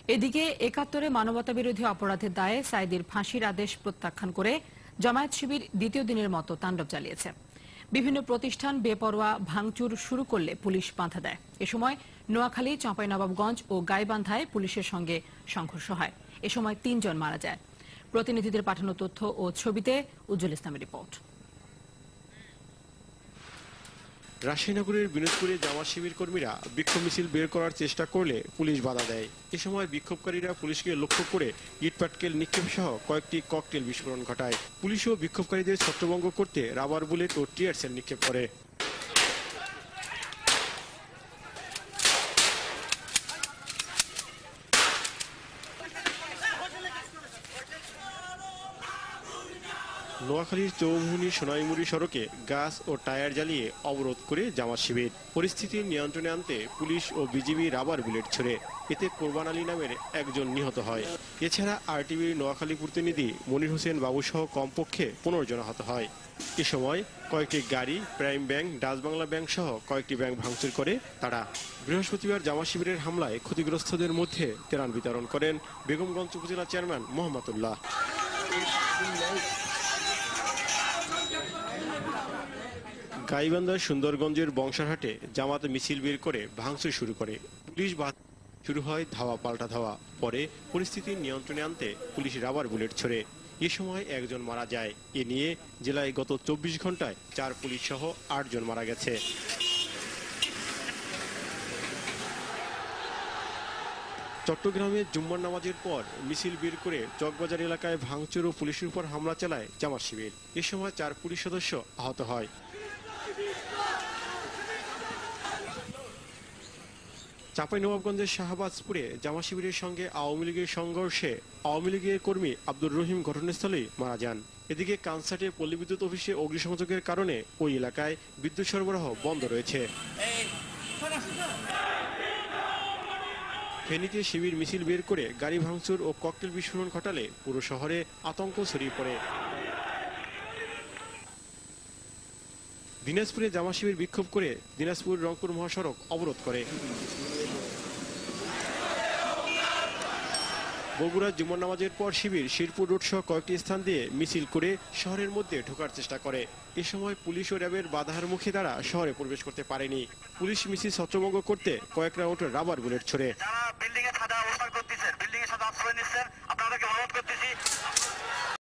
এদিকে ৭১-এ মানবতাবিরোধী অপরাধের দায়ে সাঈদীর ফাঁসির আদেশ প্রত্যাখ্যান করে জামায়াত শিবির দ্বিতীয় দিনের মতো তাণ্ডব চালিয়েছে। বিভিন্ন প্রতিষ্ঠান বেপরোয়া ভাঙচুর শুরু করলে পুলিশ বাধা দেয়। এ সময় নোয়াখালী, চাঁপাইনবাবগঞ্জ ও গাইবান্ধায় পুলিশের সঙ্গে সংঘর্ষ হয়। এ সময় ৩ জন মারা যায়। প্রতিনিধিদের পাঠানো তথ্য ও ছবিতে উজ্জ্বল ইসলামের রিপোর্ট। রাজশাহী নগরের বিনোদপুরে জামাত শিবির কর্মীরা বিক্ষোভ মিছিল বের করার চেষ্টা করলে পুলিশ বাধা দেয়। এ সময় বিক্ষোভকারীরা পুলিশকে লক্ষ্য করে ইটপাটকেল নিক্ষেপ সহ কয়েকটি ককটেল বিস্ফোরণ ঘটায়। পুলিশও বিক্ষোভকারীদের ছত্রভঙ্গ করতে রাবার বুলেট ও টিয়ার সেল নিক্ষেপ করে। নোয়াখালীর চৌমুহনী সোনাইমুড়ি সড়কে গাছ ও টায়ার জ্বালিয়ে অবরোধ করে জামাত শিবির। পরিস্থিতি নিয়ন্ত্রণে আনতে পুলিশ ও বিজিবি রাবার বুলেট ছোড়ে। এতে কোরবান আলী নামের একজন নিহত হয়। এছাড়া আরটিভির নোয়াখালী প্রতিনিধি মনির হোসেন বাবুসহ কমপক্ষে 15 জন আহত হয়। এ সময় কয়েকটি গাড়ি, prime bank, Dutch Bangla bank সহ কয়েকটি ব্যাংক ভাঙচুর করে তারা। বৃহস্পতিবার জামাত শিবিরের হামলায় ক্ষতিগ্রস্তদের মধ্যে ত্রাণ বিতরণ করেন বেগমগঞ্জ উপজেলা চেয়ারম্যান মোহাম্মদুল্লাহ। গাইবান্ধার সুন্দরগঞ্জের বংশারহাটে জামাত মিছিল বের করে ভাঙচুর শুরু করে। পুলিশ শুরু হয় ধাওয়া পাল্টা ধাওয়া। পরে পরিস্থিতি নিয়ন্ত্রণে আনতে পুলিশ রাবার বুলেট ছোড়ে। এ সময় একজন মারা যায়। এ নিয়ে জেলায় গত 24 ঘন্টায় 4 পুলিশ সহ 8 জন মারা গেছে। চট্টগ্রামে জুম্মার নামাজের পর মিছিল বের করে চকবাজার এলাকায় ভাঙচুর ও পুলিশের উপর হামলা চালায় জামাত শিবির। এ সময় 4 পুলিশ সদস্য আহত হয়। চাঁপাইনবাবগঞ্জের শাহবাজপুরে জামাত শিবিরের সঙ্গে আওয়ামী লীগের সংঘর্ষে আওয়ামী লীগের কর্মী আব্দুর রহিম ঘটনাস্থলেই মারা যান। এদিকে কানসাটে পল্লী বিদ্যুৎ অফিসে অগ্নিসংযোগের কারণে ওই এলাকায় বিদ্যুৎ সরবরাহ বন্ধ রয়েছে। ফেনীতে শিবির মিছিল বের করে গাড়ি ভাঙচুর ও ককটেল বিস্ফোরণ ঘটালে পুরো শহরে আতঙ্ক ছড়িয়ে পড়ে। দিনাজপুরে জামাত শিবির বিক্ষোভ করে দিনাজপুর রংপুর মহাসড়ক অবরোধ করে। বগুড়া জুমার নামাজের পর শিবির শিরপুর রোড সহ কয়েকটি স্থান দিয়ে মিছিল করে শহরের মধ্যে ঢোকার চেষ্টা করে। এ সময় পুলিশ ও র্যাবের বাধার মুখে তারা শহরে প্রবেশ করতে পারেনি। পুলিশ মিছিল ছত্রভঙ্গ করতে কয়েক রাউন্ড রাবার বুলেট ছোড়ে।